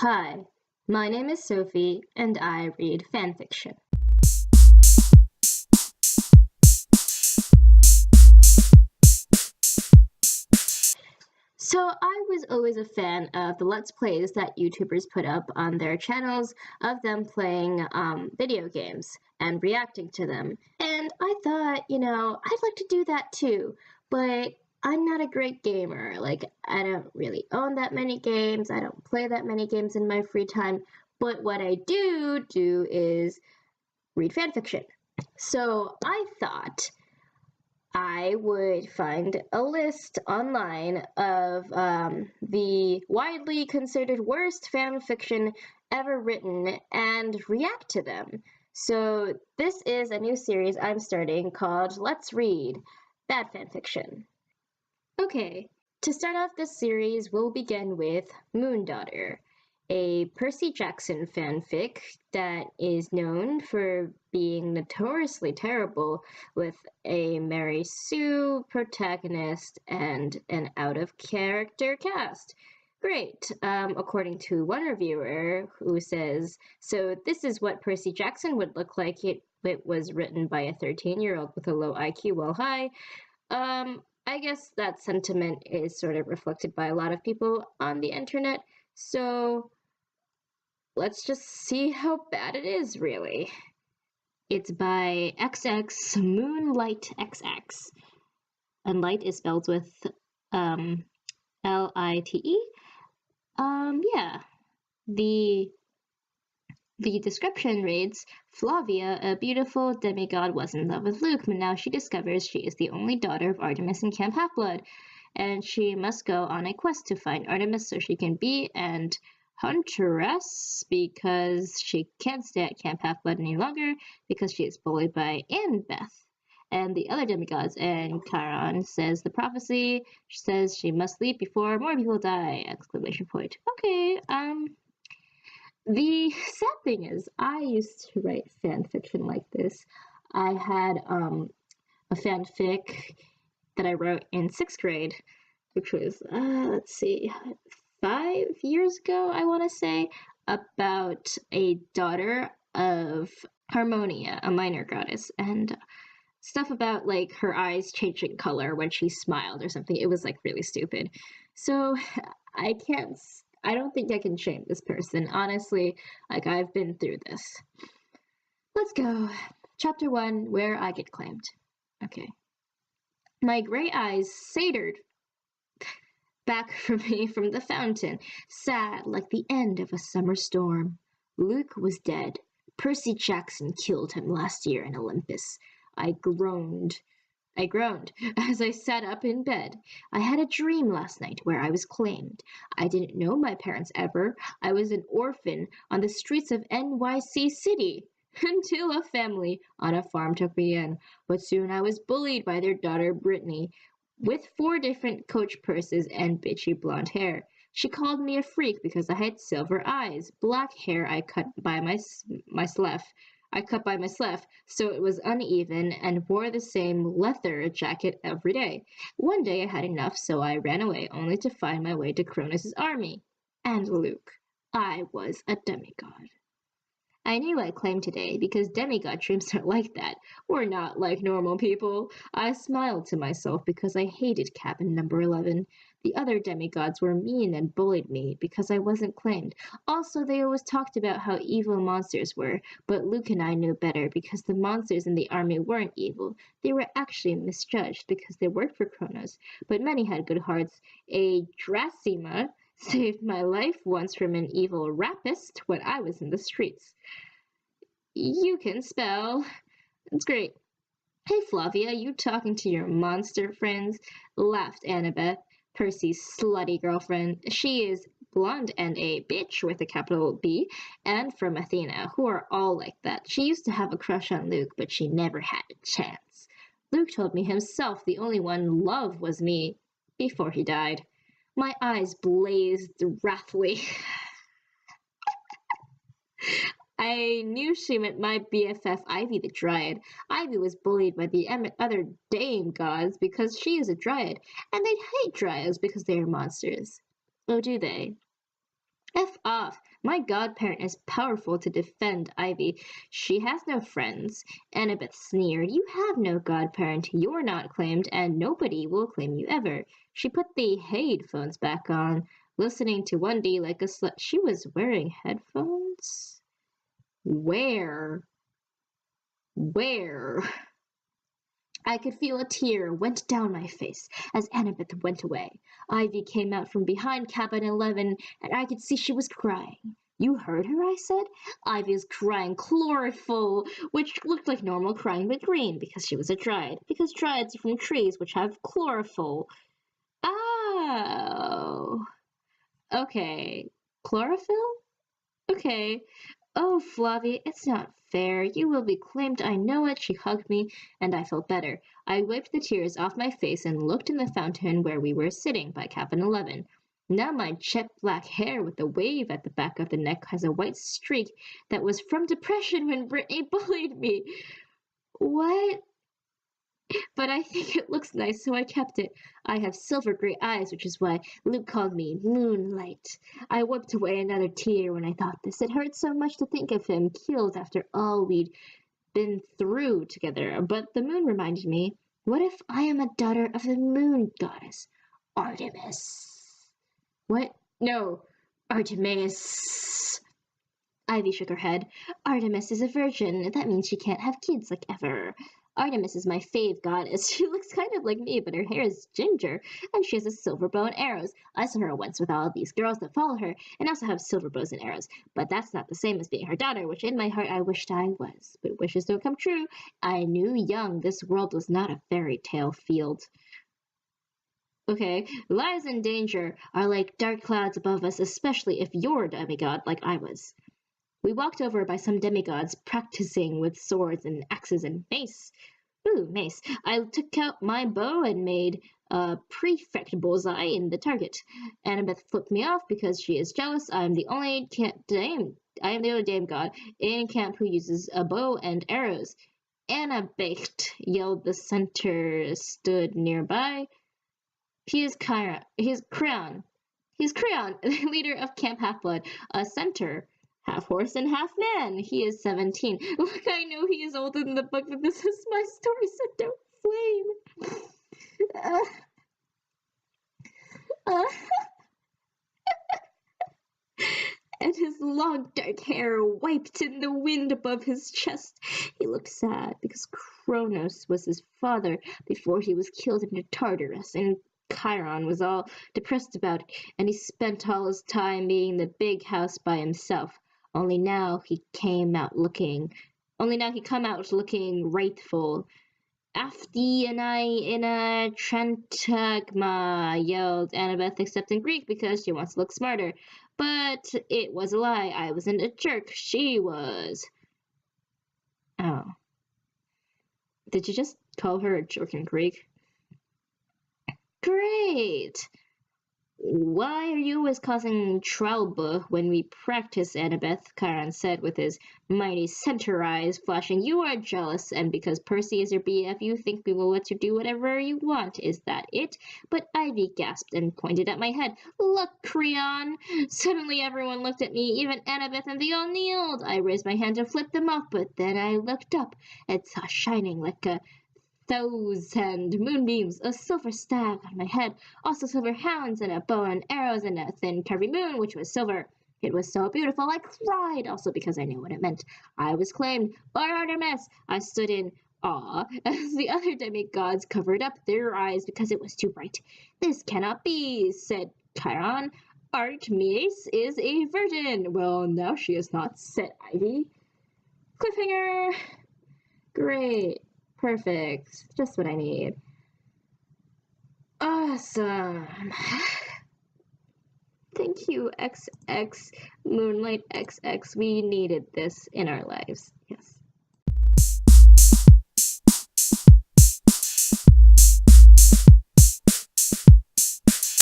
Hi, my name is Sophie, and I read fanfiction. So I was always a fan of the Let's Plays that YouTubers put up on their channels of them playing video games and reacting to them. And I thought, I'd like to do that too, but I'm not a great gamer. Like, I don't really own that many games, I don't play that many games in my free time, but what I do is read fanfiction. So I thought I would find a list online of the widely considered worst fan fiction ever written and react to them. So this is a new series I'm starting called Let's Read Bad Fanfiction. Okay, to start off this series, we'll begin with Moondaughter, a Percy Jackson fanfic that is known for being notoriously terrible with a Mary Sue protagonist and an out-of-character cast. Great, according to one reviewer who says, so this is what Percy Jackson would look like it was written by a 13-year-old with a low IQ while high. I guess that sentiment is sort of reflected by a lot of people on the internet, so let's just see how bad it is, really. It's by XX Moonlight XX, and light is spelled with Lite. Yeah. The description reads, Flavia, a beautiful demigod, was in love with Luke, but now she discovers she is the only daughter of Artemis and Camp Half-Blood, and she must go on a quest to find Artemis so she can be an huntress because she can't stay at Camp Half-Blood any longer because she is bullied by Annabeth and the other demigods, and Chiron says the prophecy says she must leave before more people die! Exclamation point. Okay, the sad thing is, I used to write fan fiction like this. I had a fanfic that I wrote in 6th grade, which was, let's see, 5 years ago, I want to say, about a daughter of Harmonia, a minor goddess, and stuff about, like, her eyes changing color when she smiled or something. It was, like, really stupid. So, I don't think I can shame this person. Honestly, like, I've been through this. Let's go. Chapter 1, Where I Get Claimed. Okay. My gray eyes satyred back from me from the fountain, sad like the end of a summer storm. Luke was dead. Percy Jackson killed him last year in Olympus. I groaned as I sat up in bed. I had a dream last night where I was claimed. I didn't know my parents ever. I was an orphan on the streets of NYC City until a family on a farm took me in. But soon I was bullied by their daughter Brittany with 4 different coach purses and bitchy blonde hair. She called me a freak because I had silver eyes, black hair I cut by my sleeve. So it was uneven, and wore the same leather jacket every day. One day I had enough, so I ran away, only to find my way to Cronus' army. And Luke. I was a demigod. I knew I claimed today, because demigod dreams are like that. We're not like normal people. I smiled to myself because I hated cabin number 11. The other demigods were mean and bullied me because I wasn't claimed. Also, they always talked about how evil monsters were, but Luke and I knew better because the monsters in the army weren't evil. They were actually misjudged because they worked for Kronos, but many had good hearts. A Dracima saved my life once from an evil rapist when I was in the streets. You can spell. It's great. Hey, Flavia, you talking to your monster friends? Laughed Annabeth, Percy's slutty girlfriend. She is blonde and a bitch with a capital B, and from Athena, who are all like that. She used to have a crush on Luke, but she never had a chance. Luke told me himself the only one in love was me before he died. My eyes blazed wrathfully. I knew she meant my BFF Ivy the Dryad. Ivy was bullied by the other Dame gods because she is a Dryad, and they'd hate Dryads because they are monsters. Oh, do they? F off. My godparent is powerful to defend Ivy. She has no friends. Annabeth sneered. You have no godparent. You're not claimed, and nobody will claim you ever. She put the headphones back on, listening to 1D like a slut. She was wearing headphones? Where? Where? I could feel a tear went down my face as Annabeth went away. Ivy came out from behind cabin 11, and I could see she was crying. You heard her, I said. Ivy was crying chlorophyll, which looked like normal crying but green because she was a dryad, because dryads are from trees which have chlorophyll. Oh. Okay. Chlorophyll? Okay. Oh, Flavia, it's not fair. You will be claimed. I know it. She hugged me, and I felt better. I wiped the tears off my face and looked in the fountain where we were sitting by cabin 11. Now my jet black hair with the wave at the back of the neck has a white streak that was from depression when Brittany bullied me. What? But I think it looks nice, so I kept it. I have silver gray eyes, which is why Luke called me Moonlight. I wiped away another tear when I thought this. It hurt so much to think of him killed after all we'd been through together. But the moon reminded me, what if I am a daughter of the moon goddess, Artemis? What? No, Artemis. Ivy shook her head. Artemis is a virgin. That means she can't have kids like ever. Artemis is my fave goddess. She looks kind of like me, but her hair is ginger, and she has a silver bow and arrows. I saw her once with all these girls that follow her, and also have silver bows and arrows. But that's not the same as being her daughter, which in my heart I wished I was. But wishes don't come true. I knew young this world was not a fairy tale field. Okay, lies and danger are like dark clouds above us, especially if you're a demigod like I was. We walked over by some demigods practicing with swords and axes and mace. Ooh, mace. I took out my bow and made a prefect bullseye in the target. Annabeth flipped me off because she is jealous. I am the only dame god in camp who uses a bow and arrows. Annabeth, yelled the centaur stood nearby. He is Chiron. He's Chiron. He's Chiron, the leader of Camp Half-Blood, a centaur. Half horse and half man. He is 17. Look, I know he is older than the book, but this is my story, so don't flame. And his long dark hair wiped in the wind above his chest. He looked sad because Kronos was his father before he was killed in Tartarus, and Chiron was all depressed about it, and he spent all his time being in the big house by himself. Only now he come out looking wrathful. Afti and I in a Trentagma, yelled Annabeth, except in Greek because she wants to look smarter. But it was a lie. I wasn't a jerk. She was. Oh. Did you just call her a jerk in Greek? Great! Why are you always causing trouble when we practice, Annabeth? Chiron said with his mighty centaur eyes flashing. You are jealous, and because Percy is your BF, you think we will let you do whatever you want. Is that it? But Ivy gasped and pointed at my head. Look, Chiron! Suddenly everyone looked at me, even Annabeth, and they all kneeled. I raised my hand to flip them off, but then I looked up and saw shining like a 1,000 moonbeams, a silver stag on my head, also silver hounds and a bow and arrows and a thin curvy moon, which was silver. It was so beautiful I cried, also because I knew what it meant. I was claimed by Artemis. I stood in awe as the other demigods covered up their eyes because it was too bright. This cannot be, said Chiron. Artemis is a virgin. Well, now she is not, said Ivy. Cliffhanger! Great. Perfect. Just what I need. Awesome. Thank you, XX Moonlight XX. We needed this in our lives. Yes.